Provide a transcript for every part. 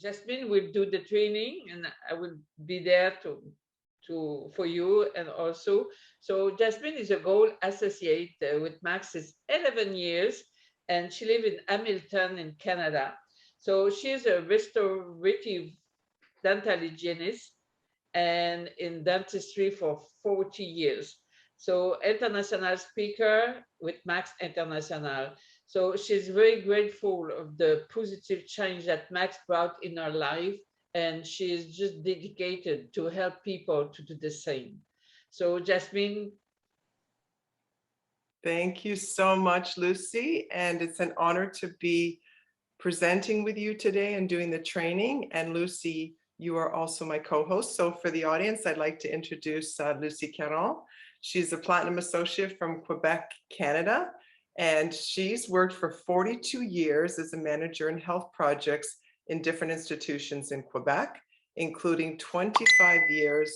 Jasmine will do the training, and I will be there for you. And also, so Jasmine is a gold associate with Max is 11 years, and she lives in Hamilton in Canada. So she's a restorative dental hygienist and in dentistry for 40 years. So international speaker with Max International. So she's very grateful of the positive change that Max brought in her life, and she is just dedicated to help people to do the same. So Jasmine. Thank you so much, Lucy. And it's an honor to be presenting with you today and doing the training. And Lucy, you are also my co-host. So for the audience, I'd like to introduce Lucy Caron. She's a Platinum Associate from Quebec, Canada. And she's worked for 42 years as a manager in health projects in different institutions in Quebec, including 25 years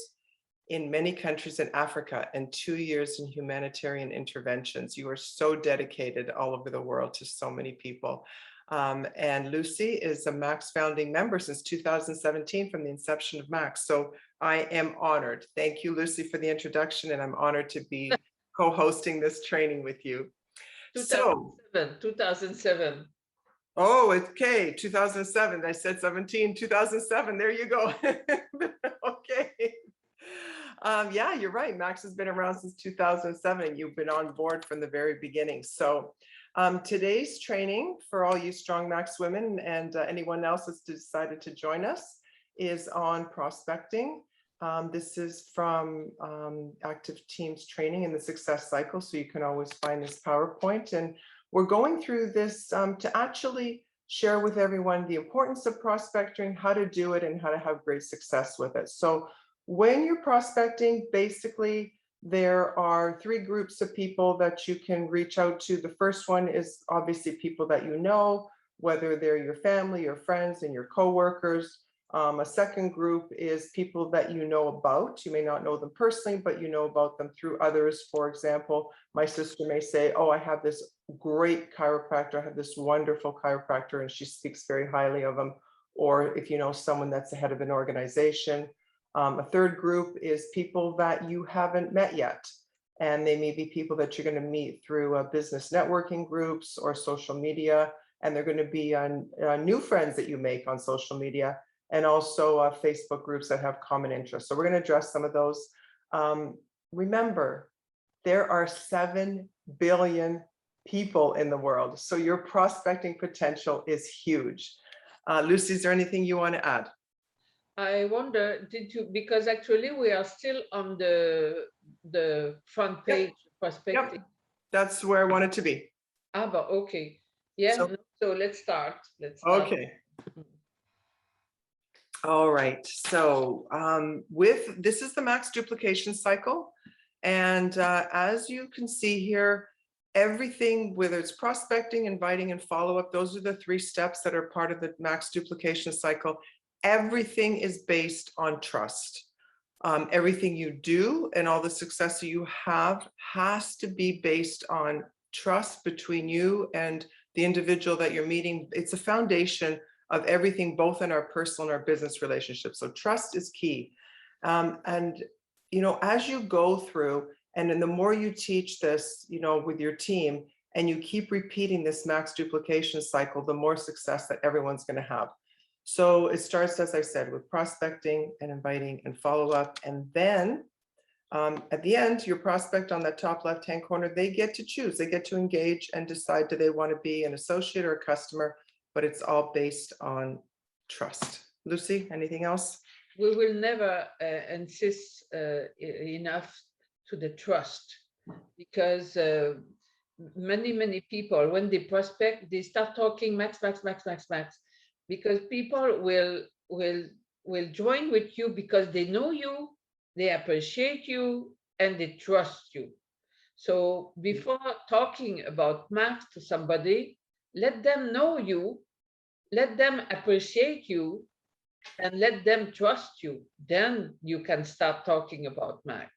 in many countries in Africa and 2 years in humanitarian interventions. You are so dedicated all over the world to so many people. And Lucy is a Max founding member since 2017 from the inception of Max. So I am honored. Thank you, Lucy, for the introduction, and I'm honored to be co-hosting this training with you. 2007. Oh, okay, 2007. I said 17, 2007. There you go. Okay. Yeah, you're right. Max has been around since 2007. You've been on board from the very beginning. So today's training for all you strong Max women and anyone else that's decided to join us is on prospecting. This is from Active Teams training in the success cycle. So you can always find this PowerPoint. And we're going through this to actually share with everyone the importance of prospecting, how to do it, and how to have great success with it. So when you're prospecting, basically, there are 3 groups of people that you can reach out to. The first one is obviously people that you know, whether they're your family, your friends, and your coworkers. A second group is people that you know about. You may not know them personally, but you know about them through others. For example, my sister may say, oh, I have this great chiropractor. I have this wonderful chiropractor, and she speaks very highly of him. Or if you know someone that's the head of an organization. A third group is people that you haven't met yet. And they may be people that you're going to meet through business networking groups or social media. And they're going to be new friends that you make on social media, and also Facebook groups that have common interests. So we're going to address some of those. Remember, there are 7 billion people in the world. So your prospecting potential is huge. Lucy, is there anything you want to add? I wonder, did you, because actually we are still on the front page. Yep. Prospecting. Yep. That's where I want it to be. But okay. Yeah, so let's start. Okay. All right, so this is the Max Duplication Cycle. And as you can see here, everything, whether it's prospecting, inviting, and follow-up, those are the 3 steps that are part of the Max Duplication Cycle. Everything is based on trust. Everything you do and all the success you have has to be based on trust between you and the individual that you're meeting. It's a foundation of everything, both in our personal and our business relationships. So trust is key. And, you know, as you go through, and then the more you teach this, you know, with your team, and you keep repeating this Max Duplication Cycle, the more success that everyone's going to have. So it starts, as I said, with prospecting and inviting and follow-up. And then at the end, your prospect on that top left-hand corner, they get to choose. They get to engage and decide, do they want to be an associate or a customer? But it's all based on trust. Lucy, anything else? We will never insist enough to the trust, because many people, when they prospect, they start talking max, because people will join with you because they know you, they appreciate you, and they trust you. So before talking about Max to somebody, let them know you, let them appreciate you, and let them trust you. Then you can start talking about Max.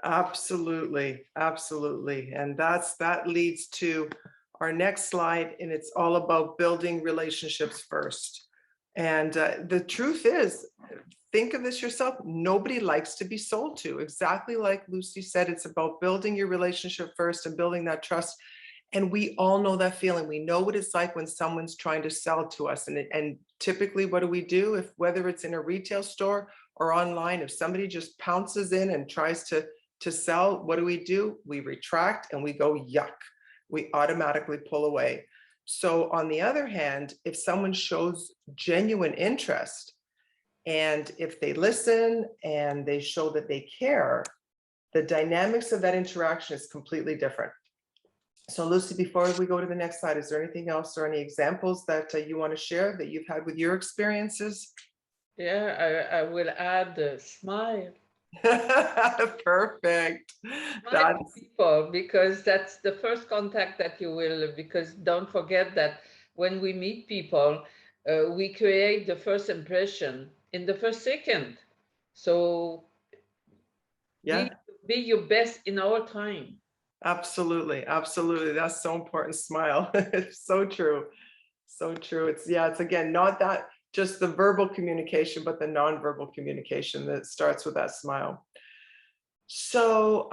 Absolutely, absolutely. And that leads to our next slide, and it's all about building relationships first. And the truth is, think of this yourself. Nobody likes to be sold to. Exactly like Lucy said, it's about building your relationship first and building that trust. And we all know that feeling. We know what it's like when someone's trying to sell to us. And typically, what do? If whether it's in a retail store or online, if somebody just pounces in and tries to sell, what do? We retract and we go, yuck. We automatically pull away. So on the other hand, if someone shows genuine interest and if they listen and they show that they care, the dynamics of that interaction is completely different. So Lucy, before we go to the next slide, is there anything else or any examples that you want to share that you've had with your experiences? Yeah, I will add smile. Perfect. Smile to That's people, because that's the first contact that you will, because don't forget that when we meet people, we create the first impression in the first second. So yeah, be your best in all time. absolutely. Absolutely. That's so important. Smile. It's so true. So true. It's again, not that just the verbal communication, but the nonverbal communication that starts with that smile. So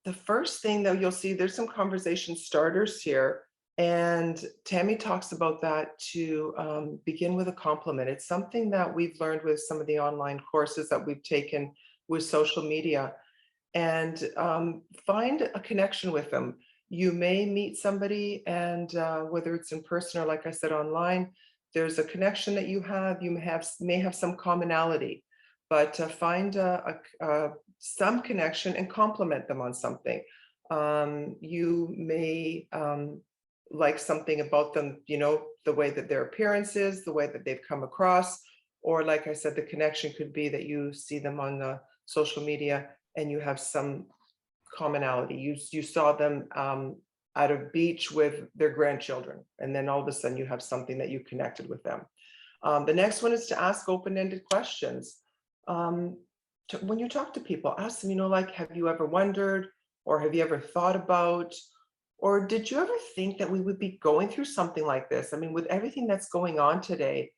the first thing that you'll see, there's some conversation starters here. And Tammy talks about that to begin with a compliment. It's something that we've learned with some of the online courses that we've taken with social media. And find a connection with them. You may meet somebody, and whether it's in person or, like I said, online, there's a connection that you may have some commonality, but find some connection and compliment them on something. You may like something about them, the way that their appearance is, the way that they've come across, or like I said, the connection could be that you see them on the social media and you have some commonality. You saw them at a beach with their grandchildren, and then all of a sudden you have something that you connected with them. The next one is to ask open-ended questions. When you talk to people, ask them, like, have you ever wondered, or have you ever thought about, or did you ever think that we would be going through something like this? I mean, with everything that's going on today,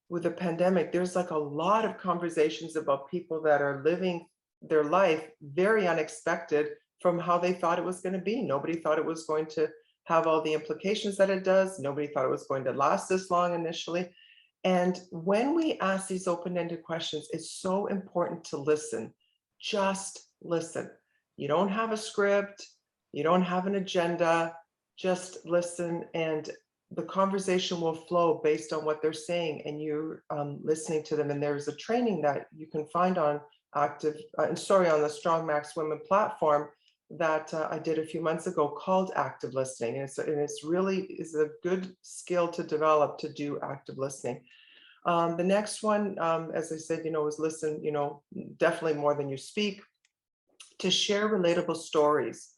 with the pandemic, there's like a lot of conversations about people that are living their life very unexpected from how they thought it was going to be. Nobody thought it was going to have all the implications that it does. Nobody thought it was going to last this long initially. And when we ask these open-ended questions, it's so important to listen. Just listen. You don't have a script. You don't have an agenda. Just listen, and the conversation will flow based on what they're saying, and you're listening to them. And there's a training that you can find on on the Strong Max Women platform that I did a few months ago called active listening. And it's really is a good skill to develop, to do active listening. The next one, as I said, is listen, definitely more than you speak, to share relatable stories.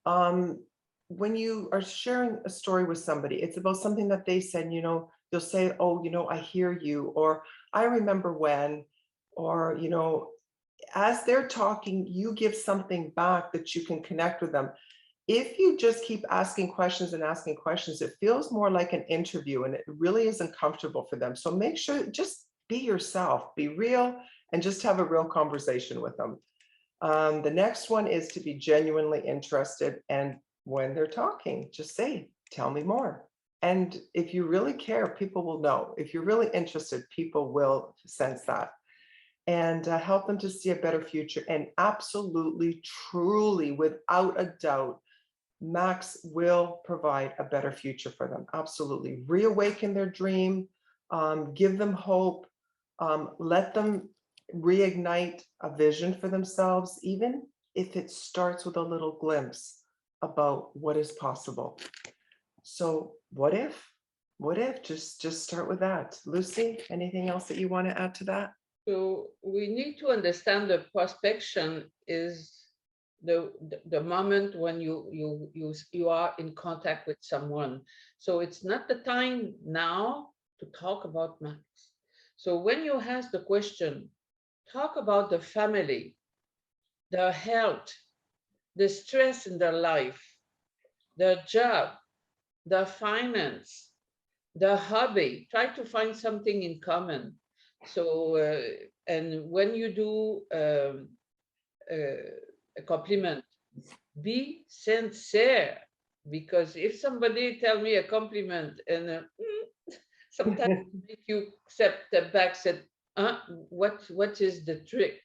When you are sharing a story with somebody, it's about something that they said, you'll say, oh, I hear you, or I remember when, or, as they're talking, you give something back that you can connect with them. If you just keep asking questions and asking questions, it feels more like an interview, and it really isn't comfortable for them. So make sure, just be yourself, be real, and just have a real conversation with them. The next one is to be genuinely interested. And when they're talking, just say, tell me more. And if you really care, people will know. If you're really interested, people will sense that. And help them to see a better future. And absolutely, truly, without a doubt, Max will provide a better future for them. Absolutely. Reawaken their dream, give them hope, let them reignite a vision for themselves, even if it starts with a little glimpse about what is possible. So what if? What if? Just start with that. Lucy, anything else that you want to add to that? So we need to understand that prospection is the moment when you are in contact with someone. So it's not the time now to talk about Max. So when you ask the question, talk about the family, their health, the stress in their life, their job, their finance, the hobby, try to find something in common. So and when you do a compliment, be sincere, because if somebody tell me a compliment and sometimes make you accept the back, said, what is the trick,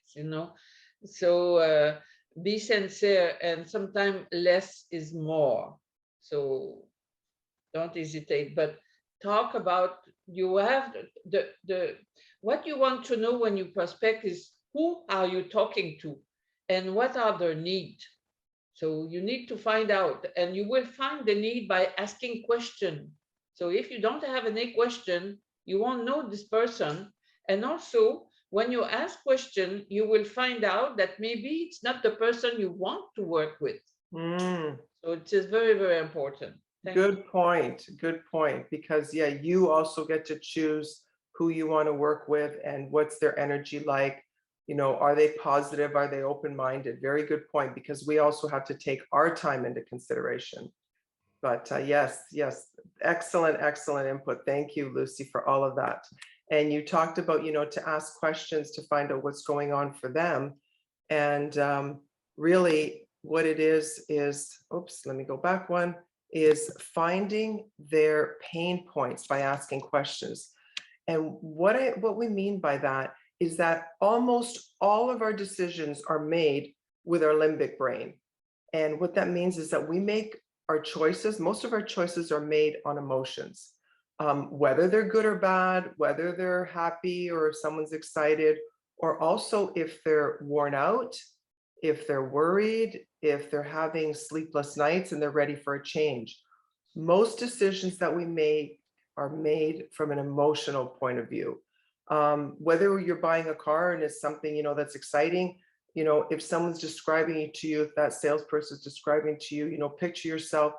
So be sincere, and sometimes less is more. So don't hesitate, but talk about, you have the what you want to know when you prospect is who are you talking to and what are their needs. So you need to find out, and you will find the need by asking question. So if you don't have any question, you won't know this person. And also, when you ask question, you will find out that maybe it's not the person you want to work with. Mm. So it is very, very important. Thank you. Good point. Good point. Because yeah, you also get to choose who you want to work with and what's their energy like. Are they positive? Are they open-minded? Very good point, because we also have to take our time into consideration. But yes, yes, excellent, excellent input. Thank you, Lucy, for all of that. And you talked about, to ask questions to find out what's going on for them. And really what it is, oops, let me go back one, is finding their pain points by asking questions. And what we mean by that is that almost all of our decisions are made with our limbic brain. And what that means is that we make our choices, most of our choices are made on emotions, whether they're good or bad, whether they're happy or if someone's excited, or also if they're worn out, if they're worried, if they're having sleepless nights and they're ready for a change. Most decisions that we make are made from an emotional point of view. Whether you're buying a car and it's something, that's exciting, if someone's describing it to you, if that salesperson is describing to you, picture yourself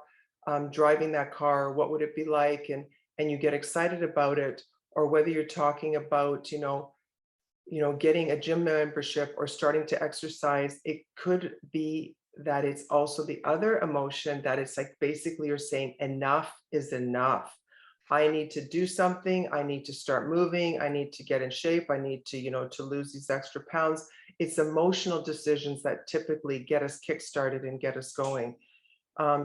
driving that car, what would it be like? And you get excited about it. Or whether you're talking about, getting a gym membership or starting to exercise, it could be that it's also the other emotion that it's like basically you're saying enough is enough. I need to do something. I need to start moving. I need to get in shape. I need to, to lose these extra pounds. It's emotional decisions that typically get us kickstarted and get us going.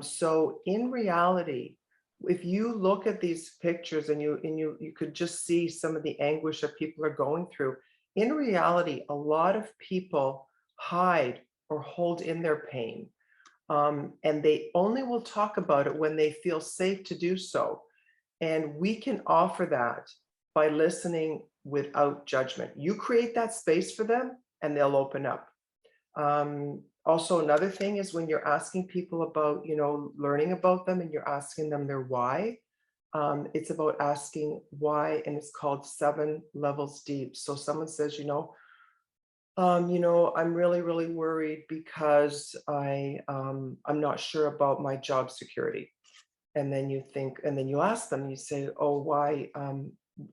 So in reality, if you look at these pictures and you could just see some of the anguish that people are going through, in reality, a lot of people hide or hold in their pain. And they only will talk about it when they feel safe to do so. And we can offer that by listening without judgment. You create that space for them and they'll open up. Also, another thing is when you're asking people about, learning about them and you're asking them their why, it's about asking why, and it's called 7 levels deep. So someone says, I'm really, really worried because I'm not sure about my job security. And then you ask them, you say, oh, why,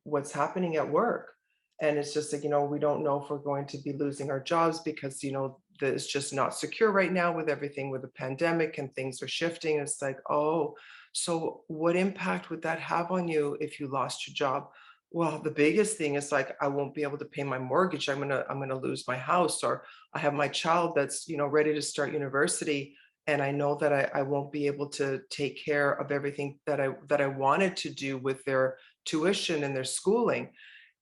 what's happening at work? And it's just like, we don't know if we're going to be losing our jobs because, it's just not secure right now with everything with the pandemic and things are shifting. It's like, oh, so what impact would that have on you if you lost your job? Well, the biggest thing is like, I won't be able to pay my mortgage. I'm gonna lose my house, or I have my child that's, ready to start university. And I know that I won't be able to take care of everything that I wanted to do with their tuition and their schooling.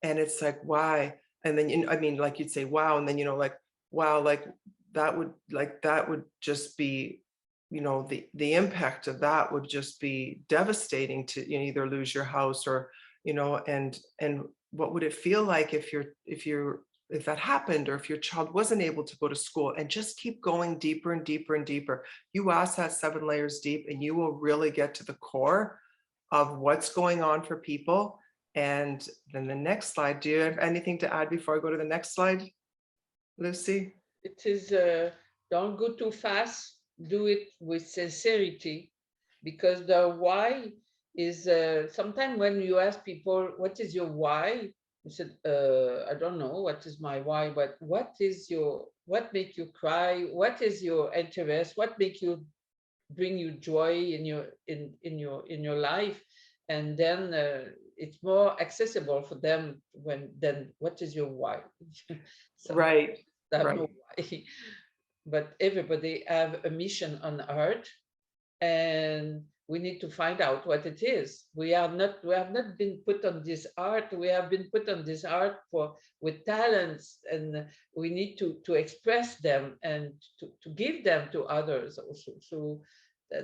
And it's like, why? And then, like you'd say, wow. And then, like, wow, that would just be, the impact of that would just be devastating to either lose your house or, and what would it feel like if that happened, or if your child wasn't able to go to school, and just keep going deeper and deeper and deeper. You ask that 7 layers deep and you will really get to the core of what's going on for people. And then the next slide, do you have anything to add before I go to the next slide, Lucy? It is, don't go too fast, do it with sincerity, because the why is, sometimes when you ask people, what is your why? You said, I don't know, what is my why, but what make you cry? What is your interest? What make you bring you joy in your life? and then it's more accessible for them when then what is your why? Some Right, have right. no why, but everybody have a mission on earth, and we need to find out what it is. We have not been put on this art. We have been put on this art for with talents, and we need to express them and to give them to others also. So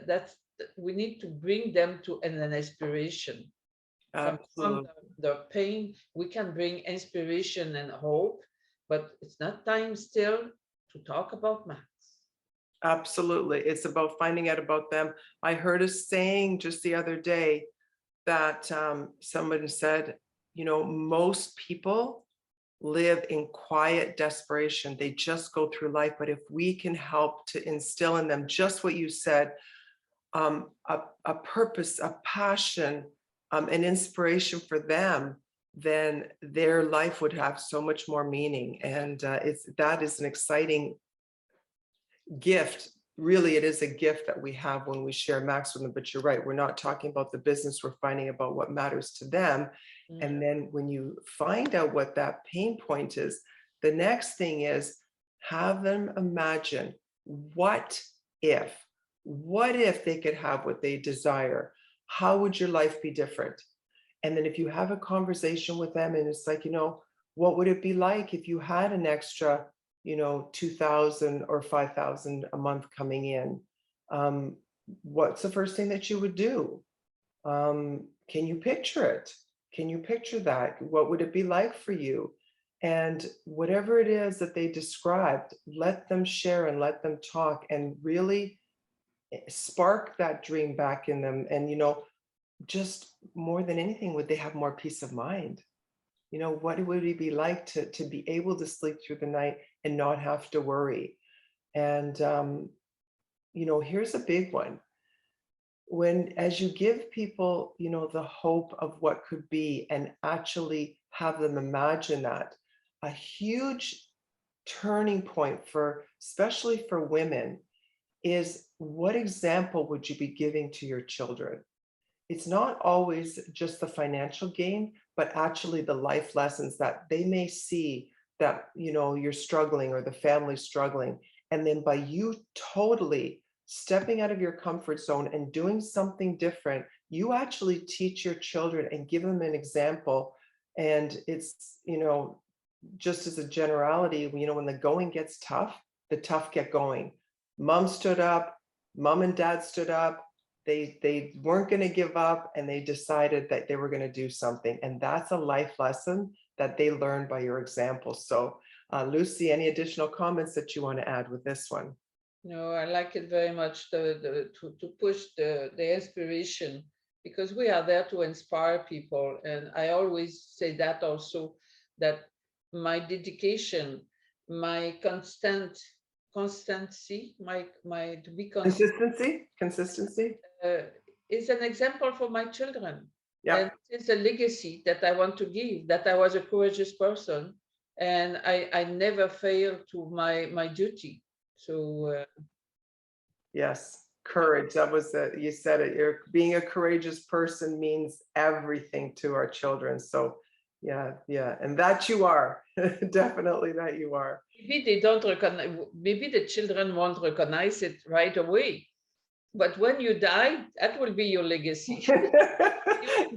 that's we need to bring them to an inspiration from Absolutely. the pain. We can bring inspiration and hope, but it's not time still to talk about Max. Absolutely. It's about finding out about them. I heard a saying just the other day that someone said, most people live in quiet desperation. They just go through life. But if we can help to instill in them just what you said, a purpose, a passion, an inspiration for them, then their life would have so much more meaning. And that is an exciting gift. Really, it is a gift that we have when we share Max with them. But you're right, we're not talking about the business, we're finding about what matters to them. And then when you find out what that pain point is, the next thing is have them imagine if, what if they could have what they desire? How would your life be different? And then if you have a conversation with them and it's like, what would it be like if you had an extra 2,000 or 5,000 a month coming in? What's the first thing that you would do? Can you picture it? Can you picture that? What would it be like for you? And whatever it is that they described, let them share and let them talk and really spark that dream back in them. And, just more than anything, would they have more peace of mind? What would it be like to be able to sleep through the night and not have to worry? And, here's a big one. As you give people, the hope of what could be and actually have them imagine that, a huge turning point especially for women, is what example would you be giving to your children? It's not always just the financial gain, but actually the life lessons that they may see that, you're struggling or the family's struggling. And then by you totally stepping out of your comfort zone and doing something different, you actually teach your children and give them an example. And it's, just as a generality, when the going gets tough, the tough get going. Mom stood up, mom and dad stood up, they weren't going to give up, and they decided that they were going to do something. And that's a life lesson that they learned by your example. So Lucy, any additional comments that you want to add with this one? No, I like it very much to push the inspiration, because we are there to inspire people. And I always say that also, that my dedication, my constancy, my to be consistent Consistency. is an example for my children. Yeah. And it's a legacy that I want to give, that I was a courageous person and I never failed to my duty. So Yes, courage. That was you said it. Being a courageous person means everything to our children. So yeah, and that you are. Definitely that you are. maybe they don't recognize, maybe the children won't recognize it right away, but when you die, that will be your legacy.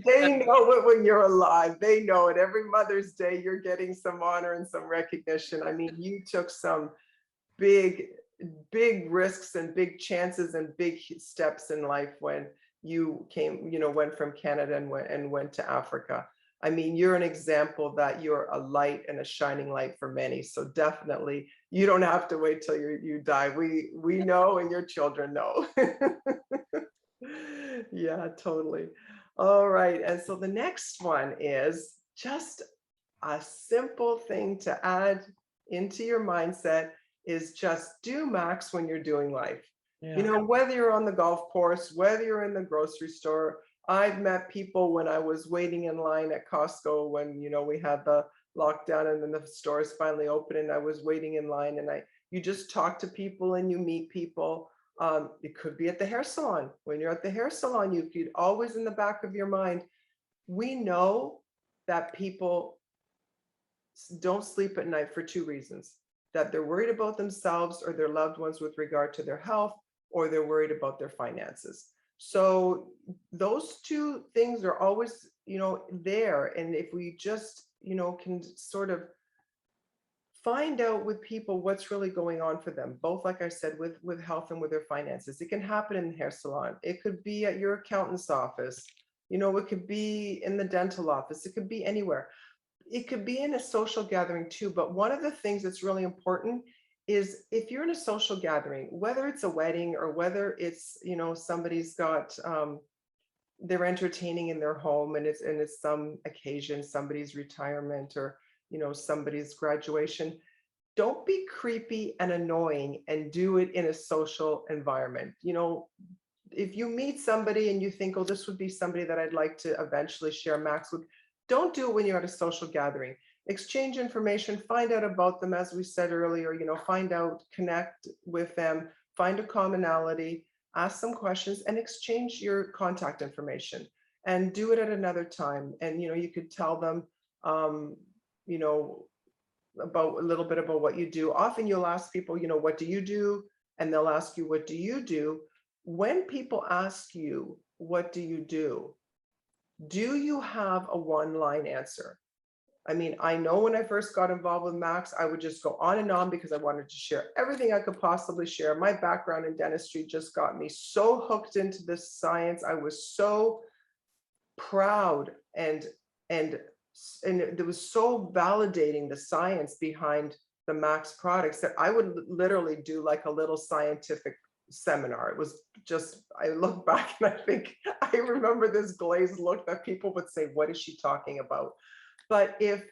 They know it when you're alive. They know it. Every Mother's Day, you're getting some honor and some recognition. I mean, you took some big risks and big chances and big steps in life when you went from Canada and went to Africa. I mean, you're an example that you're a light and a shining light for many. So definitely, you don't have to wait till you die. We know, and your children know. Yeah, totally. All right. And so the next one is just a simple thing to add into your mindset is just do Max when you're doing life. Yeah. Whether you're on the golf course, whether you're in the grocery store. I've met people when I was waiting in line at Costco when, we had the lockdown and then the stores finally opened and I was waiting in line and you just talk to people and you meet people. It could be at the hair salon. When you're at the hair salon, you could always in the back of your mind, we know that people don't sleep at night for two reasons, that they're worried about themselves or their loved ones with regard to their health, or they're worried about their finances. So those two things are always, there. And if we just, can sort of find out with people what's really going on for them, both, like I said, with health and with their finances. It can happen in the hair salon. It could be at your accountant's office. It could be in the dental office. It could be anywhere. It could be in a social gathering too. But one of the things that's really important is if you're in a social gathering, whether it's a wedding or whether it's, somebody's got, they're entertaining in their home and it's some occasion, somebody's retirement or, somebody's graduation, don't be creepy and annoying and do it in a social environment. If you meet somebody and you think, oh, this would be somebody that I'd like to eventually share Max with, don't do it when you're at a social gathering. Exchange information, find out about them, as we said earlier, find out, connect with them, find a commonality, ask some questions and exchange your contact information, and do it at another time. And, you could tell them, about a little bit about what you do. Often you'll ask people, what do you do? And they'll ask you, what do you do? When people ask you, what do you have a one-line answer? I mean, I know when I first got involved with Max, I would just go on and on because I wanted to share everything I could possibly share. My background in dentistry just got me so hooked into this science. I was so proud and it was so validating, the science behind the Max products, that I would literally do like a little scientific seminar. It was just, I look back and I think, I remember this glazed look that people would say, what is she talking about? But if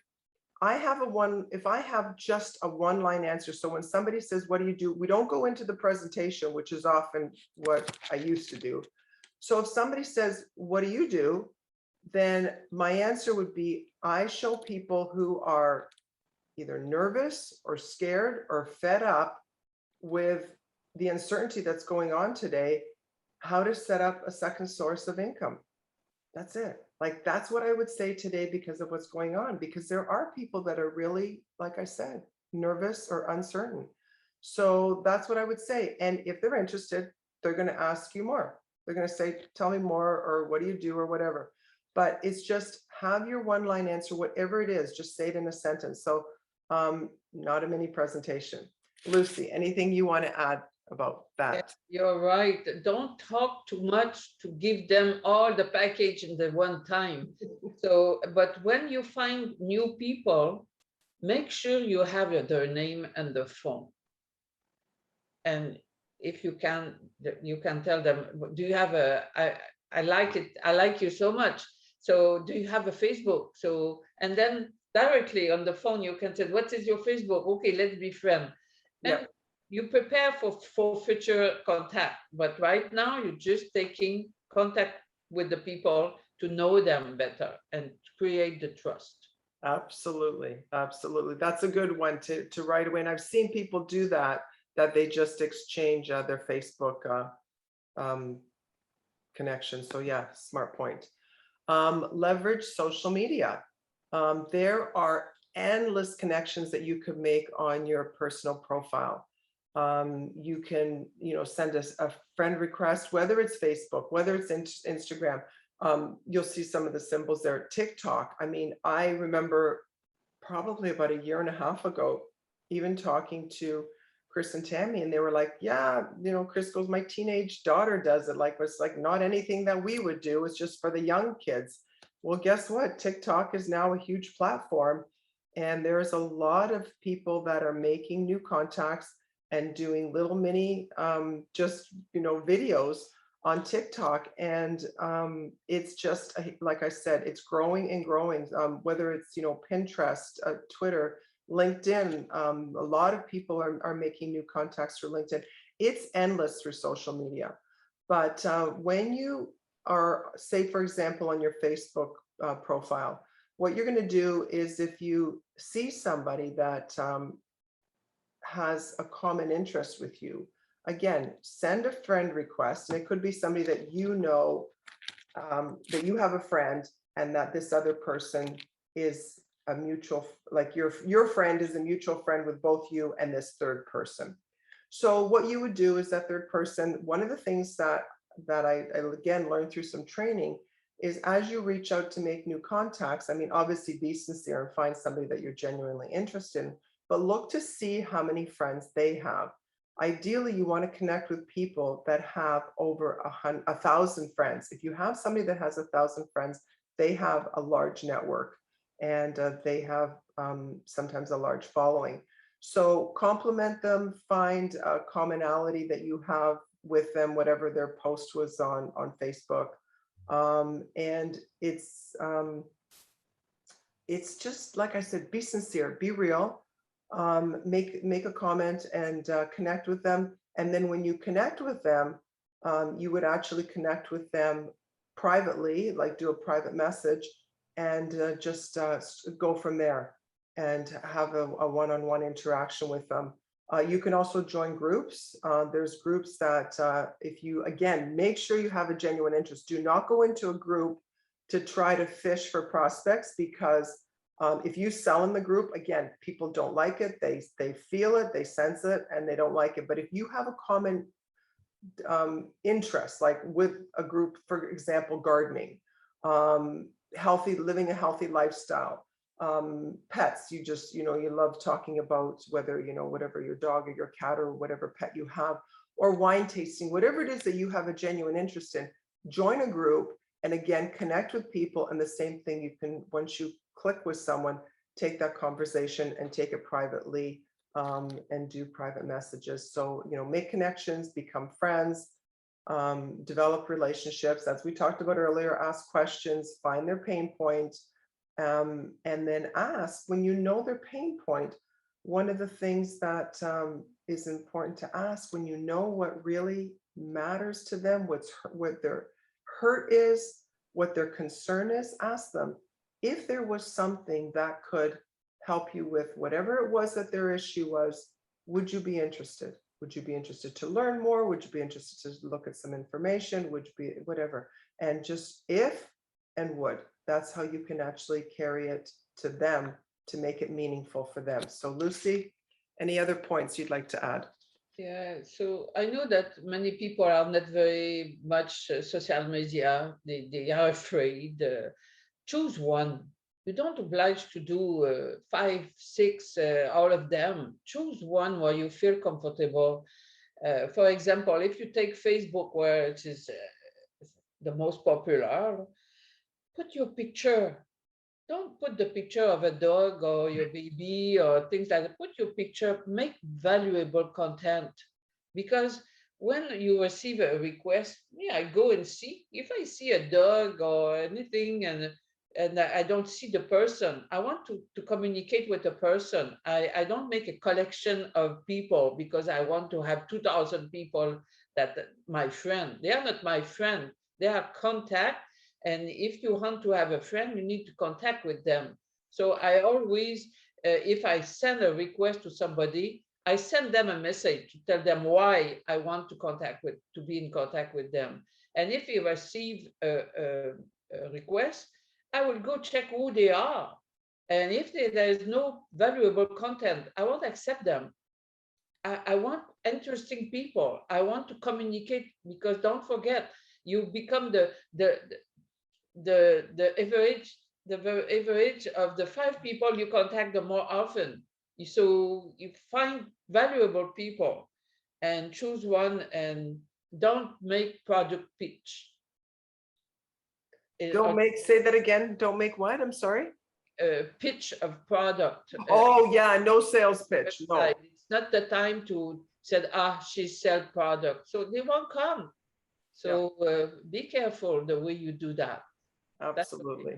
I have just a one-line answer, so when somebody says, what do you do? We don't go into the presentation, which is often what I used to do. So if somebody says, what do you do? Then my answer would be, I show people who are either nervous or scared or fed up with the uncertainty that's going on today, how to set up a second source of income. That's it. Like, that's what I would say today because of what's going on, because there are people that are really, like I said, nervous or uncertain. So that's what I would say. And if they're interested, they're going to ask you more. They're going to say, tell me more, or what do you do, or whatever. But it's just have your one-line answer, whatever it is, just say it in a sentence. So not a mini presentation. Lucy, anything you want to add about that? You're right. Don't talk too much to give them all the package in the one time. So, but when you find new people, make sure you have their name and the phone. And if you can tell them, do you have I like it, I like you so much. So do you have a Facebook? So, and then directly on the phone, you can say, what is your Facebook? Okay, let's be friends. And Yep. you prepare for future contact. But right now, you're just taking contact with the people to know them better and create the trust. Absolutely. Absolutely. That's a good one to write away. And I've seen people do that they just exchange their Facebook connection. So yeah, smart point. Leverage social media. There are endless connections that you could make on your personal profile. You can, send us a friend request, whether it's Facebook, whether it's Instagram. You'll see some of the symbols there. TikTok. I mean, I remember probably about a year and a half ago, even talking to Chris and Tammy, and they were like, yeah, Chris goes, my teenage daughter does it. Like, it's like not anything that we would do. It's just for the young kids. Well, guess what? TikTok is now a huge platform. And there's a lot of people that are making new contacts and doing little mini, just, videos on TikTok. And it's just, like I said, it's growing and growing, whether it's, Pinterest, Twitter, LinkedIn. A lot of people are making new contacts through LinkedIn. It's endless through social media. But when you are, say, for example, on your Facebook profile, what you're going to do is, if you see somebody that has a common interest with you, again, send a friend request, and it could be somebody that you know, that you have a friend, and that this other person is a mutual, like your friend is a mutual friend with both you and this third person. So what you would do is that third person, one of the things that I again learned through some training is, as you reach out to make new contacts, I mean, obviously be sincere and find somebody that you're genuinely interested in, but look to see how many friends they have. Ideally, you want to connect with people that have over 1,000 friends. If you have somebody that has 1,000 friends, they have a large network, and they have sometimes a large following. So compliment them, find a commonality that you have with them, whatever their post was on Facebook. And it's just, like I said, be sincere, be real, make a comment, and connect with them. And then when you connect with them, you would actually connect with them privately, like do a private message, and just go from there and have a one-on-one interaction with them. You can also join groups. There's groups that if you, again, make sure you have a genuine interest. Do not go into a group to try to fish for prospects, because if you sell in the group, again, people don't like it. They feel it, they sense it, and they don't like it. But if you have a common interest, like with a group, for example, gardening, healthy, living a healthy lifestyle, pets, you just, you love talking about whether, whatever your dog or your cat or whatever pet you have, or wine tasting, whatever it is that you have a genuine interest in, join a group. And again, connect with people. And the same thing, you can, once you click with someone, take that conversation and take it privately, and do private messages. So, make connections, become friends, develop relationships, as we talked about earlier, ask questions, find their pain point, and then ask when you know their pain point. One of the things that is important to ask, when you know what really matters to them, what their hurt is, what their concern is, ask them if there was something that could help you with whatever it was that their issue was. Would you be interested? Would you be interested to learn more? Would you be interested to look at some information? Would you be whatever? And just if and would. That's how you can actually carry it to them to make it meaningful for them. So Lucy, any other points you'd like to add? Yeah, so I know that many people are not very much social media. They are afraid. Choose one. You don't oblige to do 5, 6, all of them. Choose one where you feel comfortable. For example, if you take Facebook, where it is the most popular, put your picture. Don't put the picture of a dog or your baby or things like that. Put your picture, make valuable content. Because when you receive a request, yeah, I go and see. If I see a dog or anything and I don't see the person, I want to communicate with the person. I don't make a collection of people because I want to have 2,000 people that my friend. They are not my friend. They are contact. And if you want to have a friend, you need to contact with them. So I always, if I send a request to somebody, I send them a message to tell them why I want to be in contact with them. And if you receive a request, I will go check who they are. And if there is no valuable content, I won't accept them. I want interesting people. I want to communicate, because don't forget, you become the average of the 5 people you contact the more often. So you find valuable people and choose one, and don't make product pitch. Don't make, say that again. Don't make what? I'm sorry. Pitch of product. Oh yeah, no sales pitch. No. It's not the time to say, she sells product. So they won't come. So be careful the way you do that. Absolutely.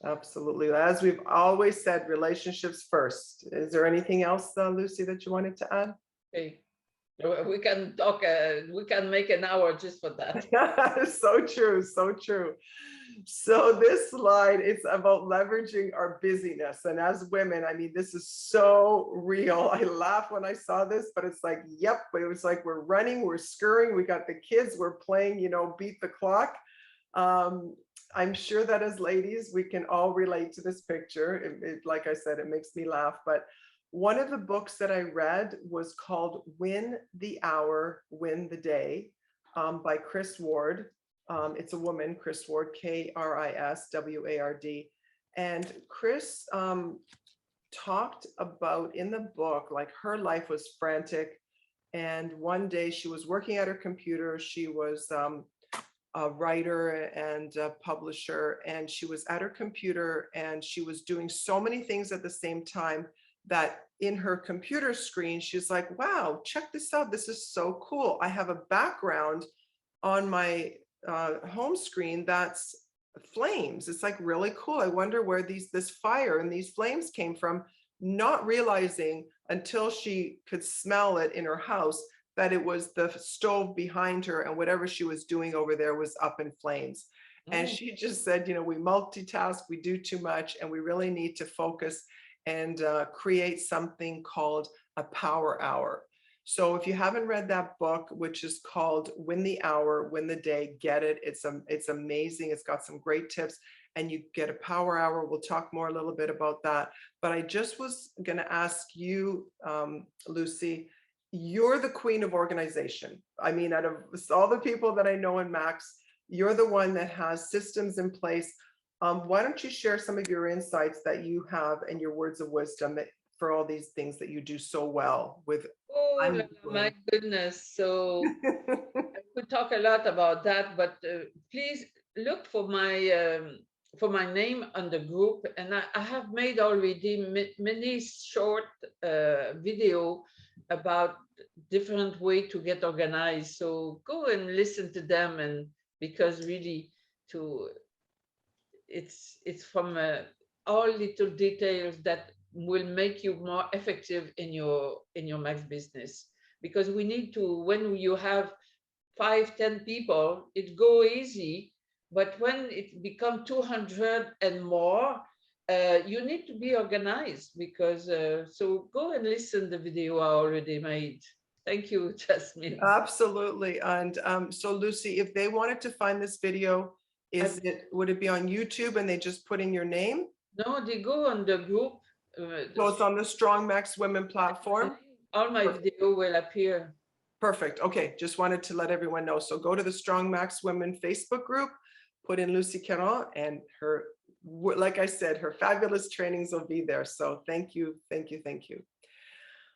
Absolutely. As we've always said, relationships first. Is there anything else, Lucy, that you wanted to add? Okay. We can talk, we can make an hour just for that. So true, so true. So this slide, it's about leveraging our busyness. And as women, I mean, this is so real. I laugh when I saw this, but it's like, yep, it was like we're running, we're scurrying, we got the kids, we're playing, beat the clock. Um, I'm sure that as ladies, we can all relate to this picture. Like I said, it makes me laugh. But one of the books that I read was called Win the Hour, Win the Day, by Chris Ward. It's a woman, Chris Ward, Kris Ward. And Chris talked about in the book, like her life was frantic. And one day she was working at her computer. She was a writer and a publisher, and she was at her computer and she was doing so many things at the same time that in her computer screen, she's like, wow, check this out. This is so cool. I have a background on my home screen that's flames. It's like really cool. I wonder where this fire and these flames came from, not realizing until she could smell it in her house that it was the stove behind her and whatever she was doing over there was up in flames. And she just said, we multitask, we do too much, and we really need to focus and create something called a power hour. So if you haven't read that book, which is called Win the Hour, Win the Day, get it. It's amazing. It's got some great tips, and you get a power hour. We'll talk more a little bit about that. But I just was going to ask you, Lucy, you're the queen of organization. I mean, out of all the people that I know in Max, you're the one that has systems in place. Why don't you share some of your insights that you have and your words of wisdom for all these things that you do so well with? Oh, I'm my doing. goodness. So I could talk a lot about that, but please look for my name on the group, and I have made already many short video about different way to get organized. So go and listen to them, and because really to it's from all little details that will make you more effective in your Max business, because we need to, when you have 5, 10 people, it go easy. But when it become 200 and more, you need to be organized, because so go and listen the video I already made. Thank you, Jasmine. Absolutely. And so Lucy, if they wanted to find this video, would it be on YouTube and they just put in your name? No, they go on the group. So it's on the Strong Max Women platform? All my video will appear. Perfect. Okay, just wanted to let everyone know. So go to the Strong Max Women Facebook group, put in Lucy Caron, and her, like I said, her fabulous trainings will be there. So thank you, thank you, thank you.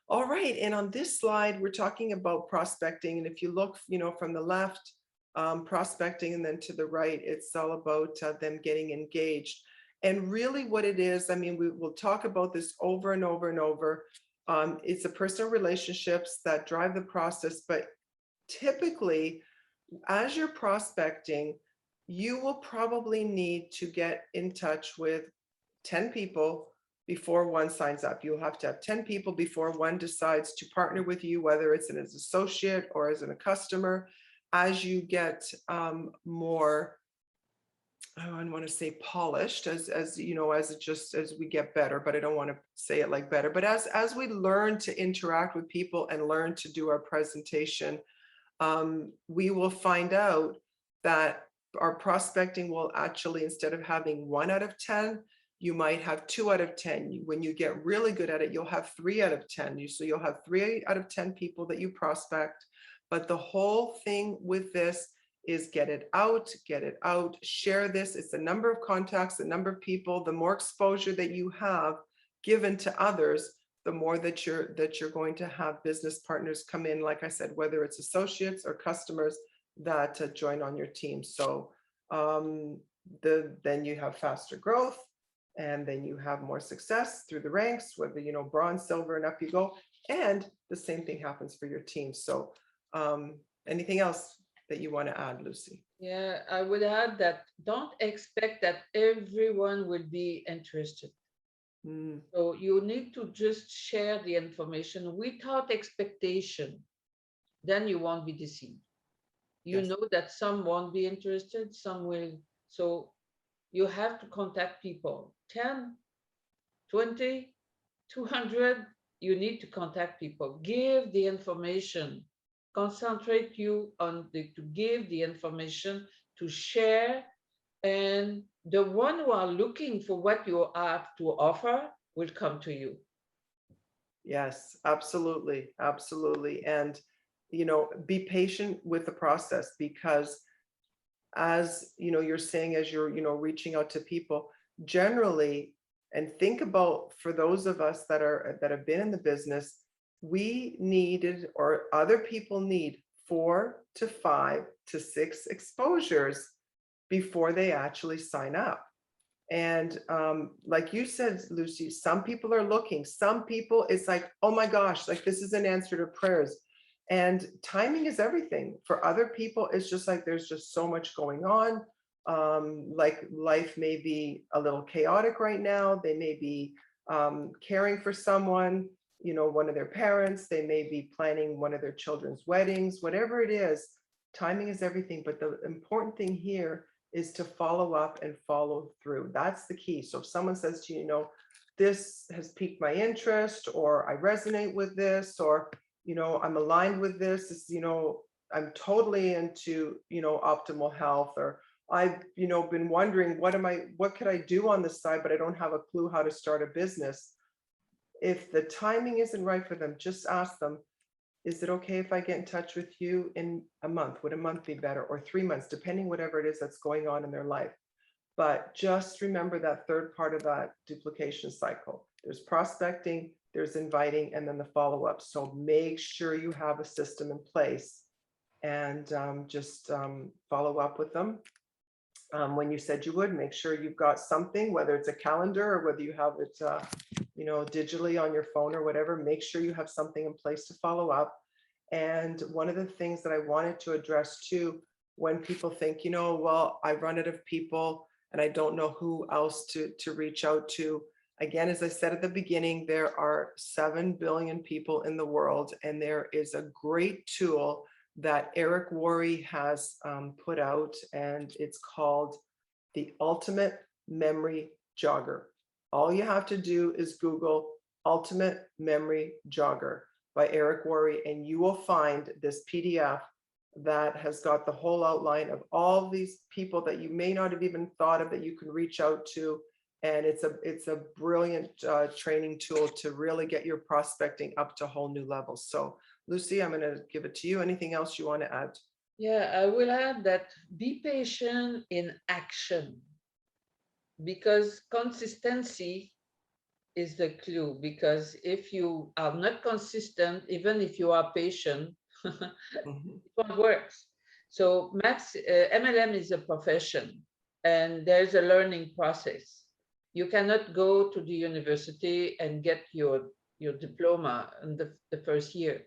All right, and on this slide, we're talking about prospecting. And if you look, from the left, prospecting, and then to the right, it's all about them getting engaged. And really what it is, I mean, we will talk about this over and over and over. It's the personal relationships that drive the process, but typically, as you're prospecting, you will probably need to get in touch with 10 people before one signs up. You'll have to have 10 people before one decides to partner with you, whether it's as an associate or as a customer. As you get more, I don't want to say polished, as we get better, but I don't want to say it like better, but as we learn to interact with people and learn to do our presentation, we will find out that our prospecting will actually, instead of having 1 out of 10, you might have 2 out of 10. When you get really good at it, you'll have 3 out of 10. So you'll have 3 out of 10 people that you prospect. But the whole thing with this is get it out, share this. It's the number of contacts, the number of people, the more exposure that you have given to others, the more that you're going to have business partners come in, like I said, whether it's associates or customers that join on your team. So then you have faster growth, and then you have more success through the ranks, whether bronze, silver, and up you go. And the same thing happens for your team. So anything else that you want to add, Lucy? Yeah, I would add that don't expect that everyone will be interested. So you need to just share the information without expectation. then you won't be deceived. You Yes. know that some won't be interested, some will. So you have to contact people. 10, 20, 200, you need to contact people. Give the information. Concentrate you on to give the information, to share, and the one who are looking for what you have to offer will come to you. Yes, absolutely, absolutely. And, be patient with the process, because as you're saying, as you're, reaching out to people generally, and think about, for those of us that have been in the business, we needed, or other people need, 4 to 5 to 6 exposures before they actually sign up. And like you said, Lucy, some people are looking, some people it's like, oh my gosh, like this is an answer to prayers. And timing is everything. For other people, it's just like there's just so much going on. Like life may be a little chaotic right now. They may be caring for someone, one of their parents. They may be planning one of their children's weddings, whatever it is. Timing is everything. But the important thing here is to follow up and follow through. That's the key. So if someone says to you, this has piqued my interest, or I resonate with this, or, I'm aligned with this, I'm totally into, optimal health, or I've, been wondering, what could I do on the side, but I don't have a clue how to start a business. If the timing isn't right for them, just ask them, is it okay if I get in touch with you in a month? Would a month be better, or 3 months, depending whatever it is that's going on in their life? But just remember that third part of that duplication cycle. There's prospecting, there's inviting, and then the follow-up. So make sure you have a system in place, and just follow up with them. When you said you would, make sure you've got something, whether it's a calendar or whether you have it digitally on your phone or whatever. Make sure you have something in place to follow up. And one of the things that I wanted to address too, when people think, well, I run out of people and I don't know who else to reach out to. Again, as I said at the beginning, there are 7 billion people in the world, and there is a great tool that Eric Worre has put out, and it's called the Ultimate Memory Jogger. All you have to do is Google Ultimate Memory Jogger by Eric Worre, and you will find this PDF that has got the whole outline of all these people that you may not have even thought of that you can reach out to. And it's a brilliant training tool to really get your prospecting up to whole new levels. So Lucy, I'm going to give it to you. Anything else you want to add? Yeah, I will add that be patient in action, because consistency is the clue. Because if you are not consistent, even if you are patient, it won't work. So Max, MLM is a profession, and there's a learning process. You cannot go to the university and get your diploma in the first year.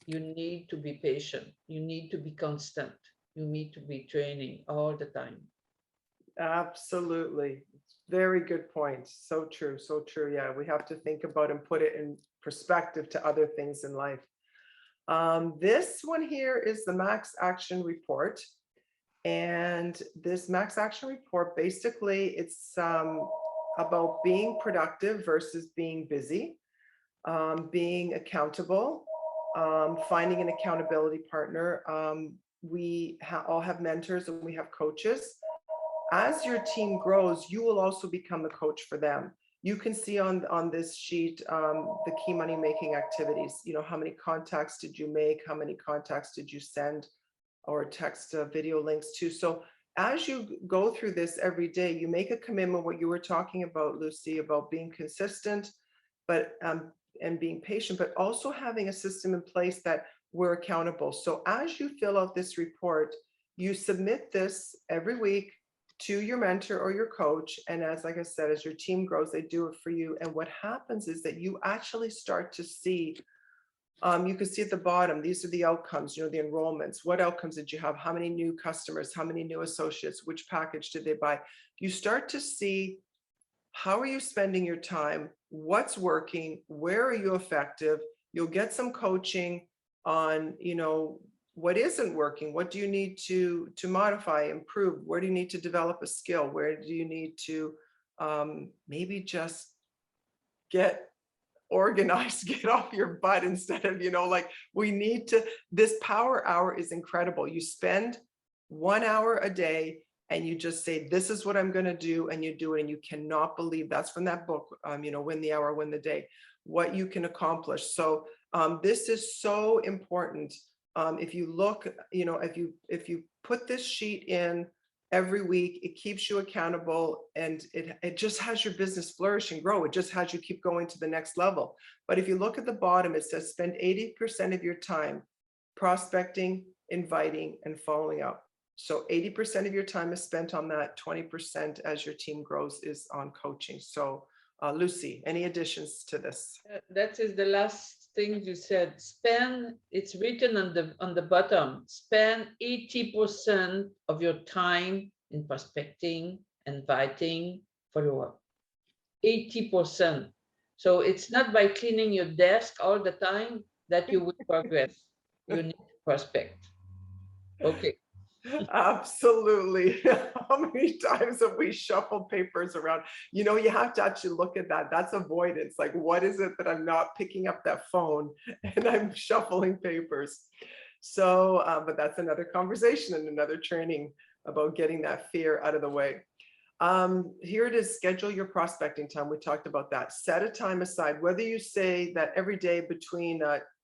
You need to be patient. You need to be constant. You need to be training all the time. Absolutely. Very good point. So true. So true. Yeah, we have to think about and put it in perspective to other things in life. This one here is the Max Action Report. And this Max Action Report, basically, it's about being productive versus being busy, being accountable, finding an accountability partner. We all have mentors and we have coaches. As your team grows, you will also become the coach for them. You can see on this sheet the key money making activities. How many contacts did you make? How many contacts did you send or text video links to? So as you go through this every day, you make a commitment, what you were talking about, Lucy, about being consistent, but and being patient, but also having a system in place that we're accountable. So as you fill out this report, you submit this every week to your mentor or your coach. And as, like I said, as your team grows, they do it for you. And what happens is that you actually start to see, you can see at the bottom, these are the outcomes, the enrollments. What outcomes did you have? How many new customers? How many new associates? Which package did they buy? You start to see, how are you spending your time? What's working? Where are you effective? You'll get some coaching. on, what isn't working. What do you need to modify, improve? Where do you need to develop a skill? Where do you need to maybe just get organized, get off your butt instead of, like we need to, this power hour is incredible. You spend 1 hour a day and you just say, this is what I'm going to do. And you do it. And you cannot believe, that's from that book, Win the Hour, Win the Day, what you can accomplish. So this is so important. If you look, if you put this sheet in every week, it keeps you accountable, and it just has your business flourish and grow. It just has you keep going to the next level. But if you look at the bottom, it says spend 80% of your time prospecting, inviting, and following up. So 80% of your time is spent on that. 20% as your team grows is on coaching. So Lucy, any additions to this? That is the last thing you said. Spend, it's written on the bottom, spend 80% of your time in prospecting, inviting, follow-up. 80%. So it's not by cleaning your desk all the time that you will progress. You need to prospect. Okay. Absolutely. How many times have we shuffled papers around? You have to actually look at that. That's avoidance. Like, what is it that I'm not picking up that phone and I'm shuffling papers? So, but that's another conversation and another training about getting that fear out of the way. Here it is, schedule your prospecting time. We talked about that. Set a time aside, whether you say that every day between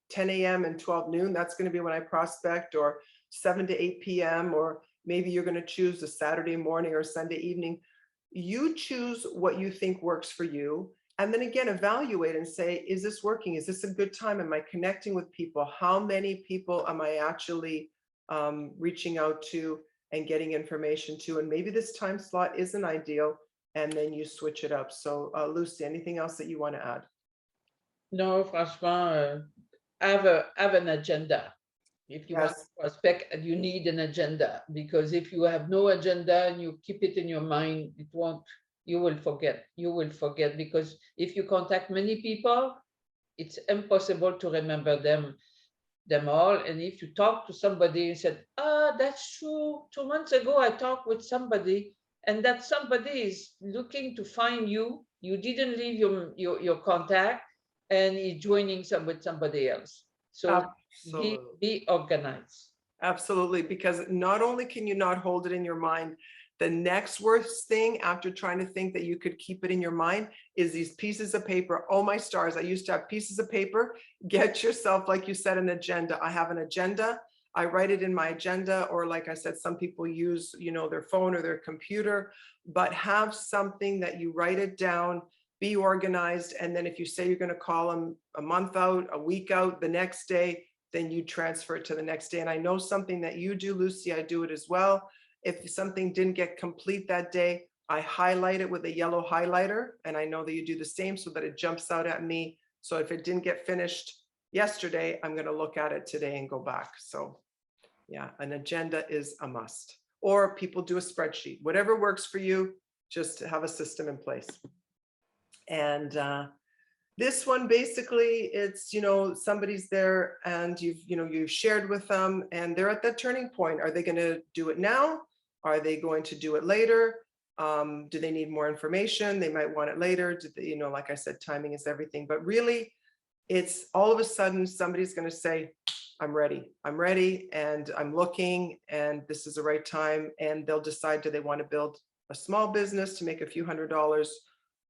10 a.m. and 12 noon, that's going to be when I prospect, or 7 to 8 p.m., or maybe you're going to choose a Saturday morning or Sunday evening. You choose what you think works for you. And then again, evaluate and say, is this working? Is this a good time? Am I connecting with people? How many people am I actually reaching out to and getting information to? And maybe this time slot isn't ideal, and then you switch it up. So Lucy, anything else that you want to add? No, franchement, have an agenda. If you want to Yes. prospect, you need an agenda, because if you have no agenda and you keep it in your mind, it won't, you will forget. You will forget, because if you contact many people, it's impossible to remember them all. And if you talk to somebody and said, that's true, 2 months ago I talked with somebody, and that somebody is looking to find you, you didn't leave your contact, and he's joining with somebody else. So be organized. Absolutely, because not only can you not hold it in your mind, the next worst thing after trying to think that you could keep it in your mind is these pieces of paper. Oh my stars, I used to have pieces of paper. Get yourself, like you said, an agenda. I have an agenda. I write it in my agenda, or like I said, some people use, their phone or their computer, but have something that you write it down, be organized. And then if you say you're going to call them a month out, a week out, the next day, then you transfer it to the next day. And I know something that you do, Lucy, I do it as well. If something didn't get complete that day, I highlight it with a yellow highlighter. And I know that you do the same, so that it jumps out at me. So if it didn't get finished yesterday, I'm going to look at it today and go back. So yeah, an agenda is a must. Or people do a spreadsheet, whatever works for you, just have a system in place. And this one, basically, it's, somebody's there and you've shared with them, and they're at that turning point. Are they going to do it now? Are they going to do it later? Do they need more information? They might want it later. Like I said, timing is everything. But really, it's all of a sudden somebody's going to say, I'm ready, and I'm looking, and this is the right time. And they'll decide, do they want to build a small business to make a few $100s,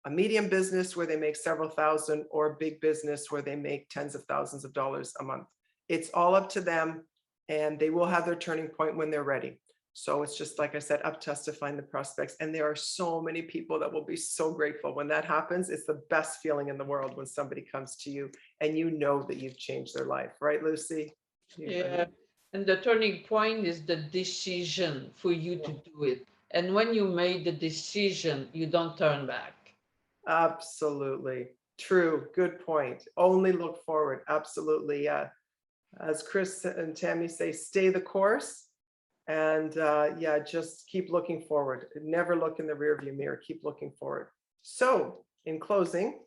a medium business where they make several thousand, or a big business where they make tens of thousands of dollars a month. It's all up to them, and they will have their turning point when they're ready. So it's just, like I said, up to us to find the prospects. And there are so many people that will be so grateful when that happens. It's the best feeling in the world when somebody comes to you and you know that you've changed their life. Right, Lucy? Yeah. And the turning point is the decision for you to do it. And when you made the decision, you don't turn back. Absolutely. True. Good point. Only look forward. Absolutely. Yeah. As Chris and Tammy say, stay the course. And yeah, just keep looking forward. Never look in the rearview mirror. Keep looking forward. So in closing,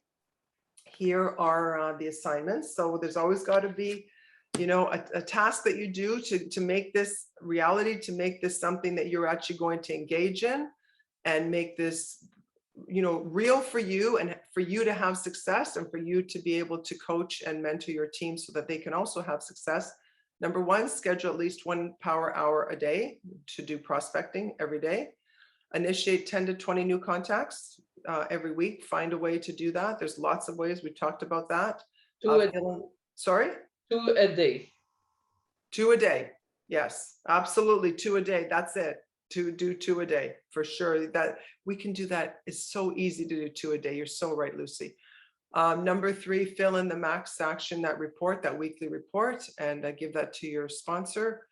here are the assignments. So there's always got to be, you know, a task that you do to make this reality, to make this something that you're actually going to engage in and make this, you know, real for you and for you to have success and for you to be able to coach and mentor your team so that they can also have success. Number one, schedule at least 1 power hour a day to do prospecting every day. Initiate 10 to 20 new contacts every week. Find a way to do that. There's lots of ways. We talked about that. Sorry? 2 a day. 2 a day. Yes, absolutely. 2 a day. That's it. To do 2 a day for sure. That we can do that. It's so easy to do 2 a day. You're so right, Lucy. Number 3, fill in the Max Action, that report, that weekly report, and give that to your sponsor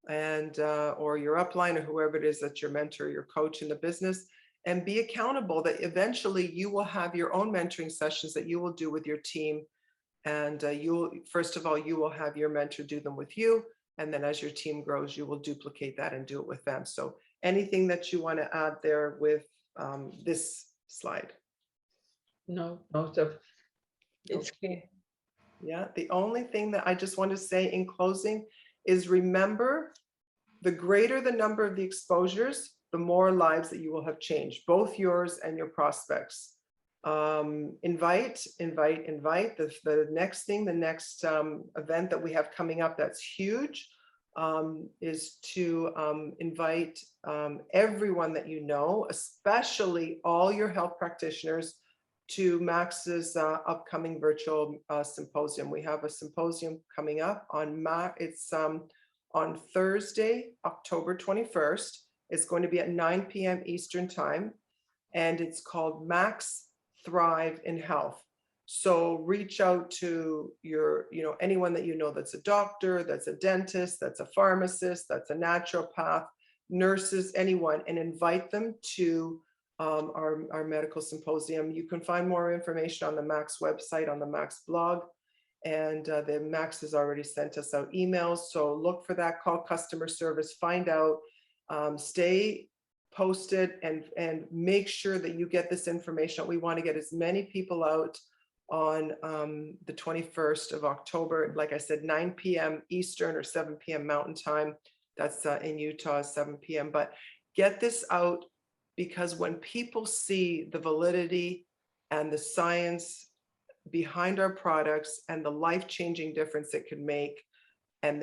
and or your upline or whoever it is that's your mentor, your coach in the business, and be accountable that eventually you will have your own mentoring sessions that you will do with your team. And first of all, you will have your mentor do them with you. And then as your team grows, you will duplicate that and do it with them. So anything that you want to add there with this slide? No, so it's okay. Yeah, the only thing that I just want to say in closing is remember, the greater the number of the exposures, the more lives that you will have changed, both yours and your prospects. Invite. The next thing, the next event that we have coming up that's huge is to invite everyone that you know, especially all your health practitioners, to Max's upcoming virtual symposium. We have a symposium coming up on on Thursday, October 21st. It's going to be at 9 p.m. Eastern time, and it's called Max Thrive in Health. So reach out to your, anyone that you know that's a doctor, that's a dentist, that's a pharmacist, that's a naturopath, nurses, anyone, and invite them to our medical symposium. You can find more information on the Max website, on the Max blog, and the Max has already sent us out emails. So look for that, call customer service, find out, stay posted, and make sure that you get this information. We want to get as many people out on the 21st of October. Like I said, 9 p.m. Eastern or 7 p.m. Mountain Time. That's in Utah, 7 p.m. But get this out, because when people see the validity and the science behind our products and the life-changing difference it can make, and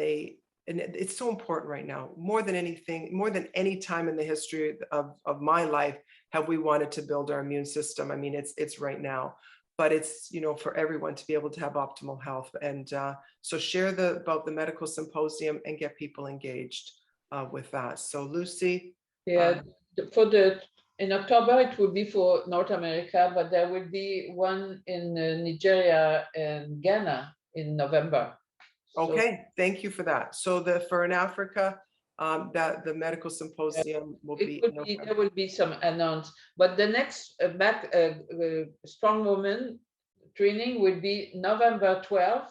it's so important right now, more than anything, more than any time in the history of my life have we wanted to build our immune system. I mean, it's right now, but it's, for everyone to be able to have optimal health. And so share about the medical symposium and get people engaged with that. So Lucy. Yeah, in October, it will be for North America, but there will be one in Nigeria and Ghana in November. Okay, thank you for that. So for in Africa, that the medical symposium will be there will be some announced, but the next Strong Woman training will be November 12th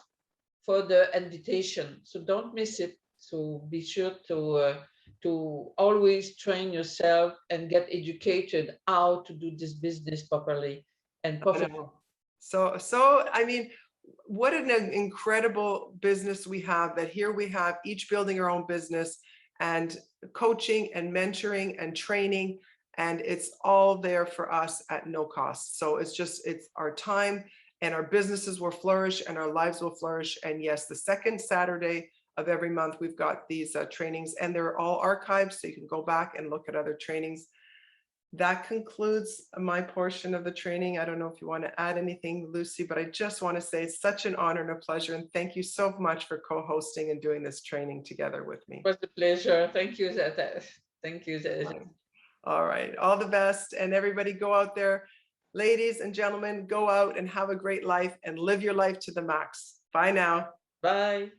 for the invitation. So don't miss it. So be sure to always train yourself and get educated how to do this business properly and profitable. So I mean, what an incredible business we have, that here we have each building our own business and coaching and mentoring and training, and it's all there for us at no cost. So it's our time, and our businesses will flourish and our lives will flourish. And yes, the second Saturday of every month, we've got these trainings, and they're all archived, so you can go back and look at other trainings. That concludes my portion of the training. I don't know if you want to add anything, Lucy, but I just want to say it's such an honor and a pleasure. And thank you so much for co-hosting and doing this training together with me. It was a pleasure. Thank you, Zeta. Thank you, Zeta. All right. All the best. And everybody go out there. Ladies and gentlemen, go out and have a great life and live your life to the max. Bye now. Bye.